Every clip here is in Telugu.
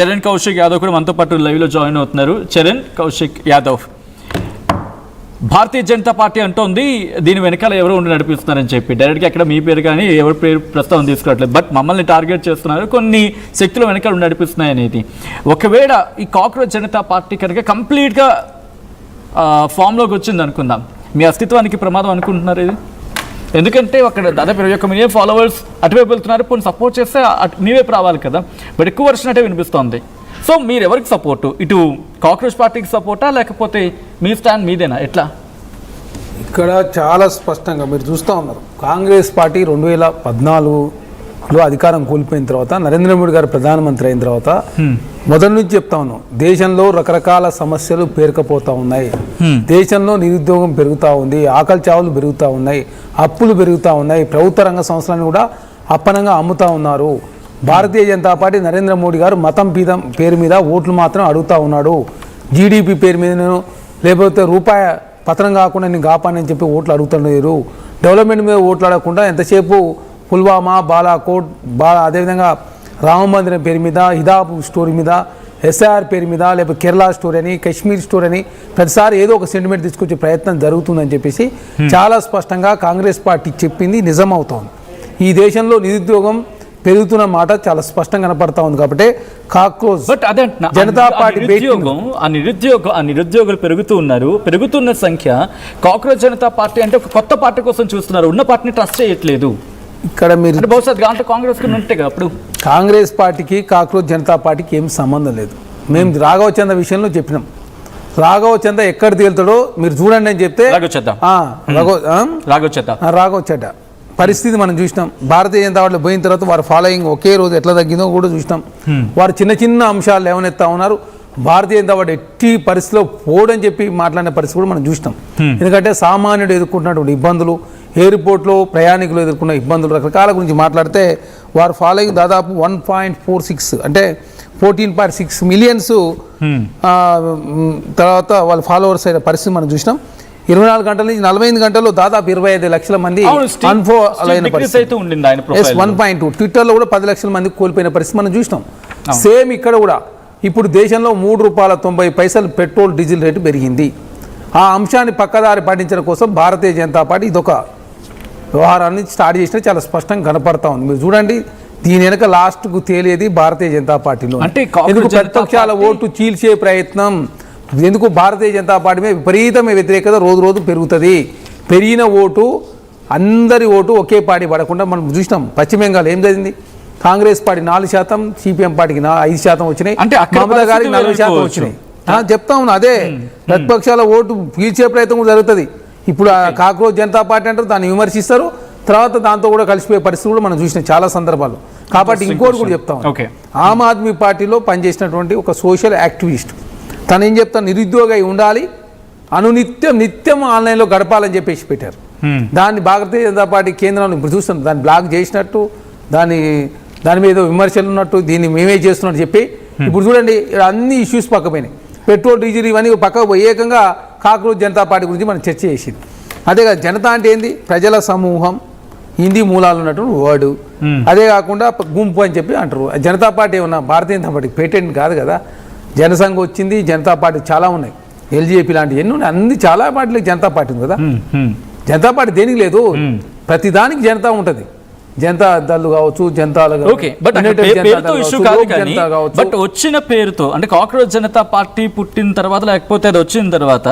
చరణ్ కౌశిక్ యాదవ్ కూడా మనతో పాటు లైవ్లో జాయిన్ అవుతున్నారు. చరణ్ కౌశిక్ యాదవ్, భారతీయ జనతా పార్టీ అంటోంది దీని వెనకాల ఎవరు ఉండి నడిపిస్తున్నారని చెప్పి, డైరెక్ట్గా ఎక్కడ మీ పేరు కానీ ఎవరి పేరు ప్రస్తావన తీసుకురావట్లేదు, బట్ మమ్మల్ని టార్గెట్ చేస్తున్నారు, కొన్ని శక్తులు వెనకాల ఉండి నడిపిస్తున్నాయి అనేది. ఒకవేళ ఈ కాక్రోచ్ జనతా పార్టీ కనుక కంప్లీట్గా ఫామ్లోకి వచ్చింది అనుకుందాం, మీ అస్తిత్వానికి ప్రమాదం అనుకుంటున్నారు ఇది? ఎందుకంటే అక్కడ దాదాపు 21 మిలియన్ ఫాలోవర్స్ అటువైపు వెళ్తున్నారు, కొన్ని సపోర్ట్ చేస్తే మీ వైపు రావాలి కదా, బట్ ఎక్కువ వర్షనట్టే వినిపిస్తోంది. సో మీరు ఎవరికి సపోర్టు, ఇటు కాక్రోచ్ పార్టీకి సపోర్టా లేకపోతే మీ స్టాండ్ మీదేనా, ఎట్లా? ఇక్కడ చాలా స్పష్టంగా మీరు చూస్తూ ఉన్నారు. కాంగ్రెస్ పార్టీ 2014లో అధికారం కోల్పోయిన తర్వాత, నరేంద్ర మోడీ గారు ప్రధానమంత్రి అయిన తర్వాత మొదటి నుంచి చెప్తా ఉన్నాం, దేశంలో రకరకాల సమస్యలు పేరుకపోతూ ఉన్నాయి, దేశంలో నిరుద్యోగం పెరుగుతూ ఉంది, ఆకలి చావులు పెరుగుతూ ఉన్నాయి, అప్పులు పెరుగుతూ ఉన్నాయి, ప్రభుత్వ రంగ సంస్థలను కూడా అప్పనంగా అమ్ముతూ ఉన్నారు. భారతీయ జనతా పార్టీ నరేంద్ర మోడీ గారు మతం పేరు మీద ఓట్లు మాత్రం అడుగుతూ ఉన్నాడు, జీడిపి పేరు మీద లేకపోతే రూపాయి పతనం కాకుండా నేను కాపాడని చెప్పి ఓట్లు అడుగుతున్నారు, డెవలప్మెంట్ మీద ఓట్లు అడగకుండా ఎంతసేపు పుల్వామా, బాలాకోట్, అదేవిధంగా రామ మందిరం పేరు మీద, హిదాపు స్టోరీ మీద, ఎస్ఆర్ పేరు మీద, లేకపోతే కేరళ స్టోరీ అని, కాశ్మీర్ స్టోరీ అని ప్రతిసారి ఏదో ఒక సెంటిమెంట్ తీసుకొచ్చే ప్రయత్నం జరుగుతుందని చెప్పేసి చాలా స్పష్టంగా కాంగ్రెస్ పార్టీ చెప్పింది నిజం అవుతోంది. ఈ దేశంలో నిరుద్యోగం పెరుగుతున్న మాట చాలా స్పష్టంగా కనపడతా ఉంది. కాబట్టి కాక్రోచ్ జనతా పార్టీ నిరుద్యోగులు పెరుగుతూ ఉన్నారు, పెరుగుతున్న సంఖ్య. కాక్రోచ్ జనతా పార్టీ అంటే ఒక కొత్త పార్టీ కోసం చూస్తున్నారు, ఉన్న పార్టీని ట్రస్ట్ చేయట్లేదు. ఇక్కడ మీరు బహుశా కాంగ్రెస్ ఉంటే అప్పుడు కాంగ్రెస్ పార్టీకి కాక్రోచ్ జనతా పార్టీకి ఏం సంబంధం లేదు. మేము రాఘవ చంద్ర విషయంలో చెప్పినాం, రాఘవ చంద్ర ఎక్కడ తేలుతాడో మీరు చూడండి అని చెప్తే రాఘవ చడ్డ పరిస్థితి మనం చూసినాం. భారతీయ జనతా పార్టీలో పోయిన తర్వాత వారి ఫాలోయింగ్ ఒకే రోజు ఎట్లా తగ్గిందో కూడా చూసినాం. వారు చిన్న చిన్న అంశాలు లేవనెత్తా ఉన్నారు. భారతీయ జనతా పార్టీ ఎట్టి పరిస్థితిలో పోడని చెప్పి మాట్లాడిన పరిస్థితి కూడా మనం చూసినాం. ఎందుకంటే సామాన్యుడు ఎదుర్కొంటున్నటువంటి ఇబ్బందులు, ఎయిర్పోర్ట్లో ప్రయాణికులు ఎదుర్కొన్న ఇబ్బందులు, రకరకాల గురించి మాట్లాడితే వారు ఫాలోయింగ్ దాదాపు 1.46 అంటే 14.6 మిలియన్స్ తర్వాత వాళ్ళ ఫాలోవర్స్ అయిన పరిస్థితి మనం చూసినాం. 24 గంటల నుంచి 48 గంటల్లో దాదాపు 25 లక్షల మంది అన్ఫాలో అయిన పరిస్థితి. 1.2 ట్విట్టర్లో కూడా 10 లక్షల మంది కోల్పోయిన పరిస్థితి మనం చూసినాం. సేమ్ ఇక్కడ కూడా ఇప్పుడు దేశంలో ₹3.90 పెట్రోల్ డీజిల్ రేటు పెరిగింది. ఆ అంశాన్ని పక్కదారి పాటించడం కోసం భారతీయ జనతా పార్టీ ఇదొక వ్యవహారాన్ని స్టార్ట్ చేసినా చాలా స్పష్టంగా కనపడతా ఉంది. మీరు చూడండి, దీని వెనక లాస్ట్కు తేలేది భారతీయ జనతా పార్టీలో. అంటే ఎందుకు ప్రతిపక్షాల ఓటు చీల్చే ప్రయత్నం, ఎందుకు భారతీయ జనతా పార్టీ మీద విపరీతమైన వ్యతిరేకత రోజు రోజు పెరుగుతుంది. పెరిగిన ఓటు, అందరి ఓటు ఒకే పార్టీ పడకుండా మనం చూసినాం. పశ్చిమ బెంగాల్ ఏం జరిగింది, కాంగ్రెస్ పార్టీ 4%, సిపిఎం పార్టీకి 5% వచ్చినాయి, మమతా గారికి 4% వచ్చినాయి. చెప్తా ఉన్నా, అదే ప్రతిపక్షాల ఓటు పీల్చే ప్రయత్నం కూడా జరుగుతుంది. ఇప్పుడు కాక్రోచ్ జనతా పార్టీ అంటారు, దాన్ని విమర్శిస్తారు, తర్వాత దాంతో కూడా కలిసిపోయే పరిస్థితి కూడా మనం చూసినాం చాలా సందర్భాల్లో. కాబట్టి ఇంకోటి కూడా చెప్తాం, ఆమ్ ఆద్మీ పార్టీలో పనిచేసినటువంటి ఒక సోషల్ యాక్టివిస్ట్ తను ఏం చెప్తాను, నిరుద్యోగి ఉండాలి, నిత్యం ఆన్లైన్లో గడపాలని చెప్పేసి పెట్టారు. దాన్ని భారతీయ జనతా పార్టీ కేంద్రంలో ఇప్పుడు చూస్తున్నాం, దాన్ని బ్లాక్ చేసినట్టు, దాని మీద విమర్శలు ఉన్నట్టు, దీన్ని మేమే చేస్తున్నట్టు చెప్పి ఇప్పుడు చూడండి అన్ని ఇష్యూస్ పక్కపోయినాయి. పెట్రోల్ డీజిల్ ఇవన్నీ పక్కకు ఏకంగా కాక్రోచ్ జనతా పార్టీ గురించి మనం చర్చ చేసింది. అదే కాదు, జనతా అంటే ఏంది, ప్రజల సమూహం, హిందీ మూలాలు ఉన్నటువంటి వర్డ్. అదే కాకుండా గుంపు అని చెప్పి అంటారు. జనతా పార్టీ ఏమన్నా భారతీయ జనతా పార్టీ పేటెంట్ కాదు కదా. జనసంఘ వచ్చింది, జనతా పార్టీ చాలా ఉన్నాయి, ఎల్జేపీ లాంటివి ఎన్ని ఉన్నాయి, అన్ని చాలా పార్టీలకు జనతా పార్టీ ఉంది కదా. జనతా పార్టీ దేనికి లేదు, ప్రతి దానికి జనతా ఉంటుంది. జనతా దళ్ కావచ్చు, జనతాలు బట్ వచ్చిన పేరుతో అంటే కాక్రోచ్ జనతా పార్టీ పుట్టిన తర్వాత లేకపోతే అది వచ్చిన తర్వాత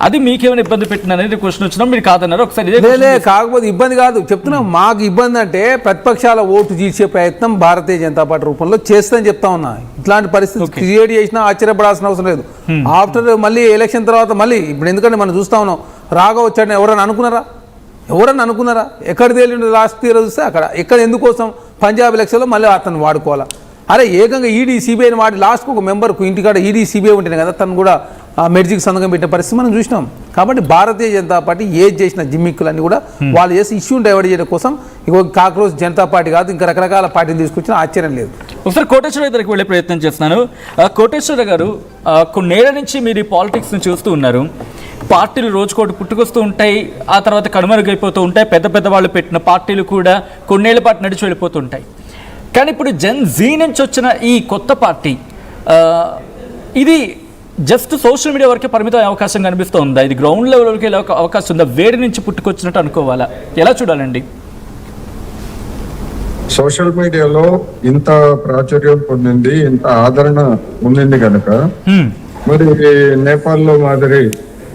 అది మీకేమైనా ఇబ్బంది పెట్టిన అనేది క్వశ్చన్ వచ్చినా మీరు కాదన్నారు ఒకసారి. కాకపోతే ఇబ్బంది కాదు చెప్తున్నాం, మాకు ఇబ్బంది అంటే ప్రతిపక్షాల ఓటు తీర్చే ప్రయత్నం భారతీయ జనతా పార్టీ రూపంలో చేస్తుందని చెప్తా ఉన్నా. ఇట్లాంటి పరిస్థితి క్రియేట్ చేసినా ఆశ్చర్యపడాల్సిన అవసరం లేదు. ఆఫ్టర్ మళ్ళీ ఎలక్షన్ తర్వాత మళ్ళీ ఇప్పుడు ఎందుకంటే మనం చూస్తా ఉన్నాం, రాఘవ వచ్చాడని ఎవరైనా అనుకున్నారా? ఎక్కడ తేలిండు లాస్ట్ ఇయర్ చూస్తే అక్కడ. ఎక్కడ ఎందుకోసం పంజాబ్ ఎలక్షన్లో మళ్ళీ అతను వాడుకోవాలా? అరే ఏకంగా ఈడీ సిబిఐని వాడి లాస్ట్కు ఒక మెంబర్కు ఇంటికాడ ఈడీ సిబిఐ ఉంటేనే కదా తను కూడా మెర్జికి సంతకం పెట్టిన పరిస్థితి మనం చూసినాం. కాబట్టి భారతీయ జనతా పార్టీ ఏది చేసిన జిమ్మిక్కులన్నీ కూడా వాళ్ళు చేసి ఇష్యూని డైవర్ట్ చేయడం కోసం కాక్రోచ్ జనతా పార్టీ కాదు, ఇంకా రకరకాల పార్టీలు తీసుకొచ్చినా ఆశ్చర్యం లేదు. ఒకసారి కోటేశ్వర దగ్గరికి వెళ్ళే ప్రయత్నం చేస్తున్నాను. కోటేశ్వర గారు, కొన్నేళ్ల నుంచి మీరు ఈ పాలిటిక్స్ని చూస్తూ ఉన్నారు. పార్టీలు రోజుకోటి పుట్టుకొస్తూ ఉంటాయి, ఆ తర్వాత కనుమరుగైపోతూ ఉంటాయి. పెద్ద వాళ్ళు పెట్టిన పార్టీలు కూడా కొన్నేళ్ల పాటు నడిచి వెళ్ళిపోతుంటాయి. కానీ ఇప్పుడు జెన్ జీ నుంచి వచ్చిన ఈ కొత్త పార్టీ ఇది జస్ట్ సోషల్ మీడియా వరకే పరిమితం అయ్యే అవకాశం కనిపిస్తుందా? ఇది గ్రౌండ్ లెవెల్ వరకు వెళ్ళే అవకాశం ఉందా? వేడి నుంచి పుట్టుకొచ్చినట్టు అనుకోవాలా? ఎలా చూడాలండి? సోషల్ మీడియాలో ఇంత ప్రాచుర్యం పొందింది, ఇంత ఆదరణ ఉండింది కనుక మరి నేపాల్లో మాదిరి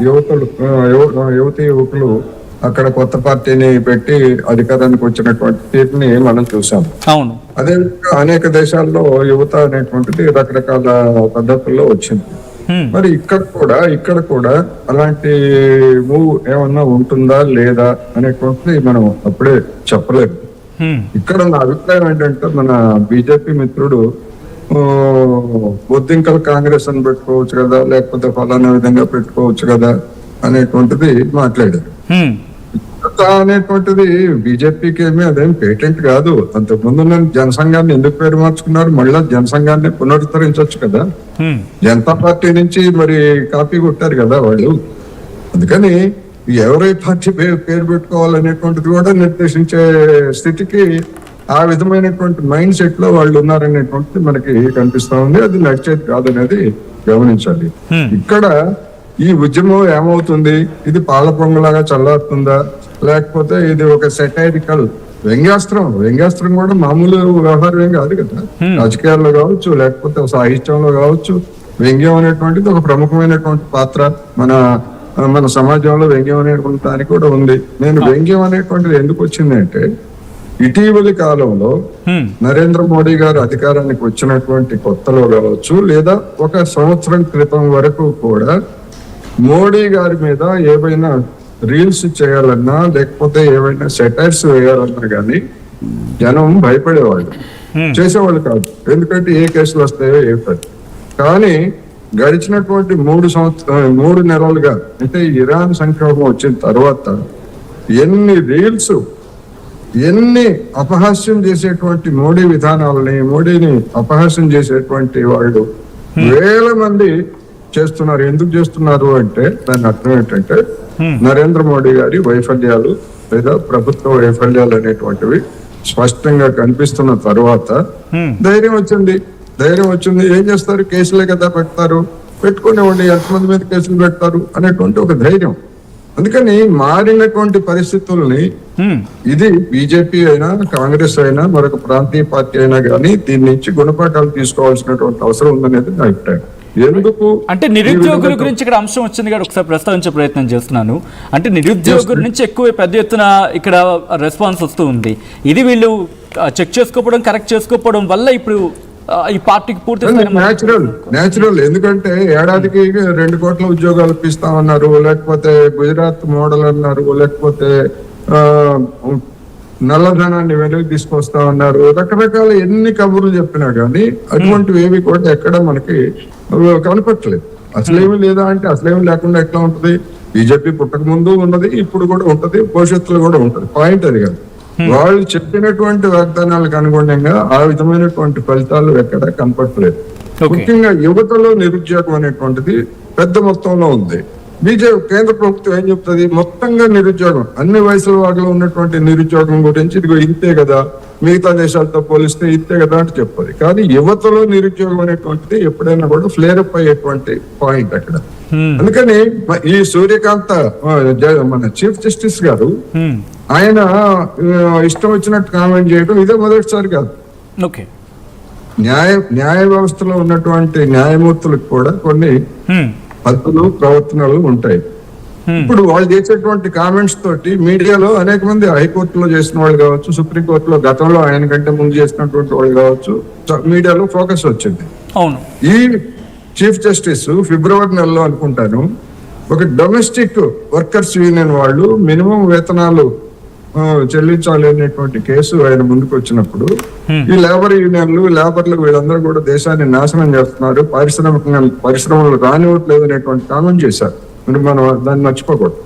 యువతి యువకులు అక్కడ కొత్త పార్టీని పెట్టి అధికారానికి వచ్చినటువంటి తీరుని మనం చూసాం. అవును, అదే అనేక దేశాల్లో యువత అనేటువంటిది రకరకాల పద్ధతుల్లో వచ్చింది. మరి ఇక్కడ కూడా అలాంటి మూవ్ ఏమన్నా ఉంటుందా లేదా అనేటువంటిది మనం అప్పుడే చెప్పలేదు. ఇక్కడ నా అభిప్రాయం ఏంటంటే మన బీజేపీ మిత్రుడు బొద్దింకల్ కాంగ్రెస్ అని పెట్టుకోవచ్చు కదా, లేకపోతే ఫలానా విధంగా పెట్టుకోవచ్చు కదా అనేటువంటిది మాట్లాడారు. అనేటువంటిది బీజేపీకి ఏమీ అదేం పేటెంట్ కాదు. అంతకుముందు జనసంఘాన్ని ఎందుకు పేరు మార్చుకున్నారు? మళ్ళా జనసంఘాన్ని పునరుద్ధరించవచ్చు కదా. జనతా పార్టీ నుంచి మరి కాపీ కొట్టారు కదా వాళ్ళు. అందుకని ఎవరై పార్టీ పేరు పెట్టుకోవాలనేటువంటిది కూడా నిర్దేశించే స్థితికి ఆ విధమైనటువంటి మైండ్ సెట్ లో వాళ్ళు ఉన్నారనేటువంటిది మనకి కనిపిస్తా ఉంది. అది నడిచేది కాదనేది గమనించాలి. ఇక్కడ ఈ ఉద్యమం ఏమవుతుంది? ఇది పాల పొంగులాగా చల్లారుతుందా, లేకపోతే ఇది ఒక సెటైరికల్ వ్యంగ్యాస్త్రం కూడా మామూలు వ్యవహారం ఏం కాదు కదా. రాజకీయాల్లో కావచ్చు, లేకపోతే సాహిత్యంలో కావచ్చు, వ్యంగ్యం అనేటువంటిది ఒక ప్రముఖమైనటువంటి పాత్ర మన సమాజంలో. వ్యంగ్యం అనేటువంటి దానికి కూడా ఉంది. నేను వ్యంగ్యం అనేటువంటిది ఎందుకు వచ్చింది అంటే, ఇటీవలి కాలంలో నరేంద్ర మోడీ గారు అధికారానికి వచ్చినటువంటి కొత్తలో కావచ్చు, లేదా ఒక సంవత్సరం క్రితం వరకు కూడా మోడీ గారి మీద ఏవైనా రీల్స్ చేయాలన్నా, లేకపోతే ఏవైనా సెటైర్స్ వేయాలన్నా కానీ జనం భయపడేవాళ్ళు, చేసేవాళ్ళు కాదు. ఎందుకంటే ఏ కేసులు వస్తాయో ఏమిటది. కానీ గడిచినటువంటి 3 నెలలుగా, అంటే ఇరాన్ సంక్షోభం వచ్చిన తర్వాత ఎన్ని రీల్స్, ఎన్ని అపహాస్యం చేసేటువంటి మోడీ విధానాలని, మోడీని అపహాస్యం చేసేటువంటి వాళ్ళు వేల మంది చేస్తున్నారు. ఎందుకు చేస్తున్నారు అంటే దాని అర్థం ఏంటంటే, నరేంద్ర మోడీ గారి వైఫల్యాలు లేదా ప్రభుత్వ వైఫల్యాలు అనేటువంటివి స్పష్టంగా కనిపిస్తున్న తర్వాత ధైర్యం వచ్చింది. ఏం చేస్తారు? కేసులే కదా పెడతారు, పెట్టుకునేవాళ్ళు ఎంతమంది మీద కేసులు పెడతారు అనేటువంటి ఒక ధైర్యం. అందుకని మారినటువంటి పరిస్థితుల్ని ఇది బీజేపీ అయినా, కాంగ్రెస్ అయినా, మరొక ప్రాంతీయ పార్టీ అయినా కానీ దీని నుంచి గుణపాఠాలు తీసుకోవాల్సినటువంటి అవసరం ఉందనేది నా అభిప్రాయం. ఎందుకు అంటే నిరుద్యోగుల గురించి ఇక్కడ అంశం వచ్చింది కదా, ఒకసారి ప్రస్తావించే ప్రయత్నం చేస్తున్నాను. అంటే నిరుద్యోగుల నుంచి ఎక్కువ పెద్ద ఎత్తున ఇక్కడ రెస్పాన్స్ వస్తూ ఉంది. ఇది వీళ్ళు చెక్ చేసుకోవడం, కరెక్ట్ చేసుకోవడం వల్ల ఇప్పుడు ఈ పార్టీకి పూర్తి న్యాచురల్. ఎందుకంటే ఏడాదికి 2 కోట్ల ఉద్యోగాలు ఇస్తామన్నారు, లేకపోతే గుజరాత్ మోడల్ అన్నారు, లేకపోతే నల్లధనాన్ని వెనక్కి తీసుకొస్తా ఉన్నారు. రకరకాల ఎన్ని కబుర్లు చెప్పినా గానీ అటువంటివి ఏవి కూడా ఎక్కడ మనకి కనపట్లేదు. అసలేమి లేదా అంటే అసలేమి లేకుండా ఎట్లా ఉంటది? బీజేపీ పుట్టక ముందు ఉన్నది, ఇప్పుడు కూడా ఉంటది, భవిష్యత్తులో కూడా ఉంటది. పాయింట్ అది కాదు. వాళ్ళు చెప్పినటువంటి వాగ్దానాలకు అనుగుణంగా ఆ విధమైనటువంటి ఫలితాలు ఎక్కడ కనపట్లేదు. ముఖ్యంగా యువతలో నిరుద్యోగం అనేటువంటిది పెద్ద మొత్తంలో ఉంది. కేంద్ర ప్రభుత్వం ఏం చెప్తుంది? మొత్తంగా నిరుద్యోగం, అన్ని వయసుల వారిలో ఉన్నటువంటి నిరుద్యోగం గురించి ఇదిగో ఇంతే కదా, మిగతా దేశాలతో పోలిస్తే ఇంతే కదా అంటే చెప్పదు. కానీ యువతలో నిరుద్యోగం అనేటువంటిది ఎప్పుడైనా కూడా ఫ్లేర్ అప్ అయ్యేటువంటి పాయింట్ అక్కడ. అందుకని ఈ సూర్యకాంత మన చీఫ్ జస్టిస్ గారు ఆయన ఇష్టం వచ్చినట్టు కామెంట్ చేయడం ఇదే మొదటిసారి కాదు. న్యాయ వ్యవస్థలో ఉన్నటువంటి న్యాయమూర్తులకు కూడా కొన్ని పద్ధతులు, ప్రవర్తనలు ఉంటాయి. ఇప్పుడు వాళ్ళు చేసేటువంటి కామెంట్స్ తోటి మీడియాలో అనేక మంది హైకోర్టులో చేసిన వాళ్ళు కావచ్చు, సుప్రీంకోర్టులో గతంలో ఆయన కంటే ముందు చేసినటువంటి వాళ్ళు కావచ్చు, మీడియాలో ఫోకస్ వచ్చింది. ఈ చీఫ్ జస్టిస్ ఫిబ్రవరి నెలలో అనుకుంటాను ఒక డొమెస్టిక్ వర్కర్స్ యూనియన్ వాళ్ళు మినిమం వేతనాలు చెల్లించాలి అనేటువంటి కేసు ఆయన ముందుకు వచ్చినప్పుడు ఈ లేబర్ యూనియన్లు, లేబర్లు వీళ్ళందరూ కూడా దేశాన్ని నాశనం చేస్తున్నారు, పరిశ్రమలు రానివ్వట్లేదు అనేటువంటి కామెంట్ చేశారు. మనం దాన్ని మర్చిపోకూడదు.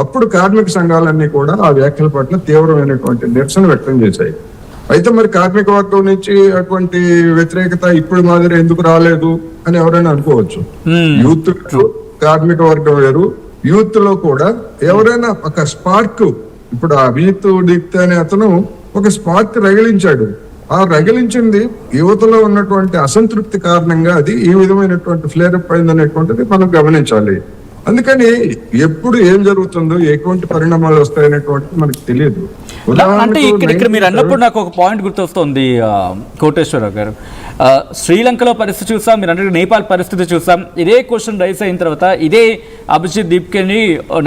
అప్పుడు కార్మిక సంఘాలన్నీ కూడా ఆ వ్యాఖ్యల పట్ల తీవ్రమైనటువంటి నిరసన వ్యక్తం చేశాయి. అయితే మరి కార్మిక వర్గం నుంచి అటువంటి వ్యతిరేకత ఇప్పుడు మాదిరి ఎందుకు రాలేదు అని ఎవరైనా అనుకోవచ్చు. యూత్ కార్మిక వర్గం వేరు, యూత్ లో కూడా ఎవరైనా ఒక స్పార్క్, ఇప్పుడు అభిజిత్ దీప్తి అనే అతను ఒక స్పార్క్ రగిలించాడు. ఆ రగిలించింది యువతలో ఉన్నటువంటి అసంతృప్తి కారణంగా అది ఈ విధమైనటువంటి ఫ్లేరప్ అయింది అనేటువంటిది మనం గమనించాలి. అందుకని ఎప్పుడు ఏం జరుగుతుందో ఎటువంటి పరిణామాలు వస్తాయనేటువంటిది మనకు తెలియదు. అంటే ఇక్కడ మీరు అన్నప్పుడు నాకు ఒక పాయింట్ గుర్తొస్తుంది కోటేశ్వరరావు గారు. శ్రీలంకలో పరిస్థితి చూసాం, మీరు అంటే నేపాల్ పరిస్థితి చూసాం. ఇదే క్వశ్చన్ రైస్ అయిన తర్వాత ఇదే అభిజిత్ దీప్కేని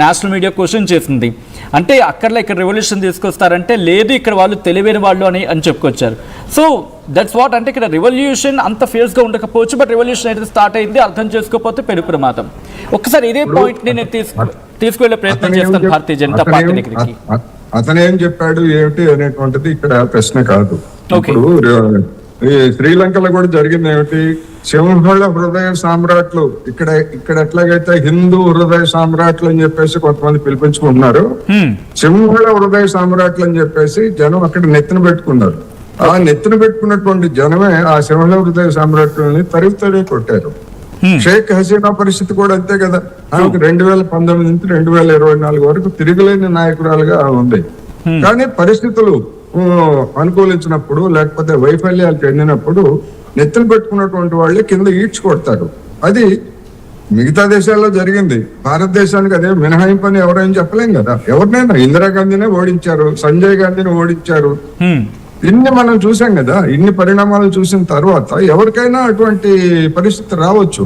నేషనల్ మీడియా క్వశ్చన్ చేసింది. అంటే అక్కడ ఇక్కడ రెవల్యూషన్ తీసుకొస్తారంటే లేదు, ఇక్కడ వాళ్ళు తెలివైన వాళ్ళు అని చెప్పుకొచ్చారు. సో దట్స్ వాట్, అంటే ఇక్కడ రెవల్యూషన్ అంత ఫేస్గా ఉండకపోవచ్చు, బట్ రెవల్యూషన్ అయితే స్టార్ట్ అయింది, అర్థం చేసుకోకపోతే పెను ప్రమాదం. ఒక్కసారి ఇదే పాయింట్ నేను తీసుకువెళ్ళే ప్రయత్నం చేస్తాను భారతీయ జనతా పార్టీ దగ్గరికి. అతనేం చెప్పాడు ఏమిటి అనేటువంటిది ఇక్కడ ప్రశ్న కాదు. ఇప్పుడు ఈ శ్రీలంకలో కూడా జరిగింది ఏమిటి, సింహళ హృదయ సామ్రాట్లు, ఇక్కడ ఎట్లాగైతే హిందూ హృదయ సామ్రాట్లు అని చెప్పేసి కొంతమంది పిలిపించుకుంటున్నారు, సింహళ హృదయ సామ్రాట్లు అని చెప్పేసి జనం అక్కడ నెత్తిన పెట్టుకున్నారు. ఆ నెత్తిన పెట్టుకున్నటువంటి జనమే ఆ సింహళ హృదయ సామ్రాట్లని తరిగి కొట్టారు. షేక్ హసీనా పరిస్థితి కూడా అంతే కదా. ఆమెకు 2019 నుంచి 2024 వరకు తిరుగులేని నాయకురాలుగా ఉంది. కానీ పరిస్థితులు అనుకూలించినప్పుడు లేకపోతే వైఫల్యాలు చెందినప్పుడు నెత్తిన పెట్టుకున్నటువంటి వాళ్ళే కింద ఈడ్చుకొడతారు. అది మిగతా దేశాల్లో జరిగింది. భారతదేశానికి అదే మినహాయింపు అని ఎవరైనా చెప్పలేం కదా. ఎవరినైనా ఇందిరాగాంధీనే ఓడించారు, సంజయ్ గాంధీని ఓడించారు. ఇన్ని మనం చూసాం కదా. ఇన్ని పరిణామాలు చూసిన తర్వాత ఎవరికైనా అటువంటి పరిస్థితి రావచ్చు.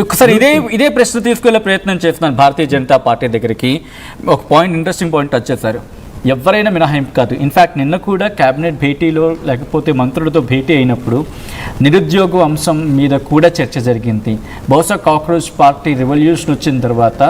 ఒకసారి ఇదే ప్రశ్న తీసుకెళ్లే ప్రయత్నం చేస్తున్నాను భారతీయ జనతా పార్టీ దగ్గరికి. ఒక పాయింట్, ఇంట్రెస్టింగ్ పాయింట్ టచ్ చేశారు. ఎవరైనా మినహాయింపు కాదు. ఇన్ఫ్యాక్ట్ నిన్న కూడా కేబినెట్ భేటీలో లేకపోతే మంత్రులతో భేటీ అయినప్పుడు నిరుద్యోగ అంశం మీద కూడా చర్చ జరిగింది. బహుశా కాక్రోచ్ పార్టీ రెవల్యూషన్ వచ్చిన తర్వాత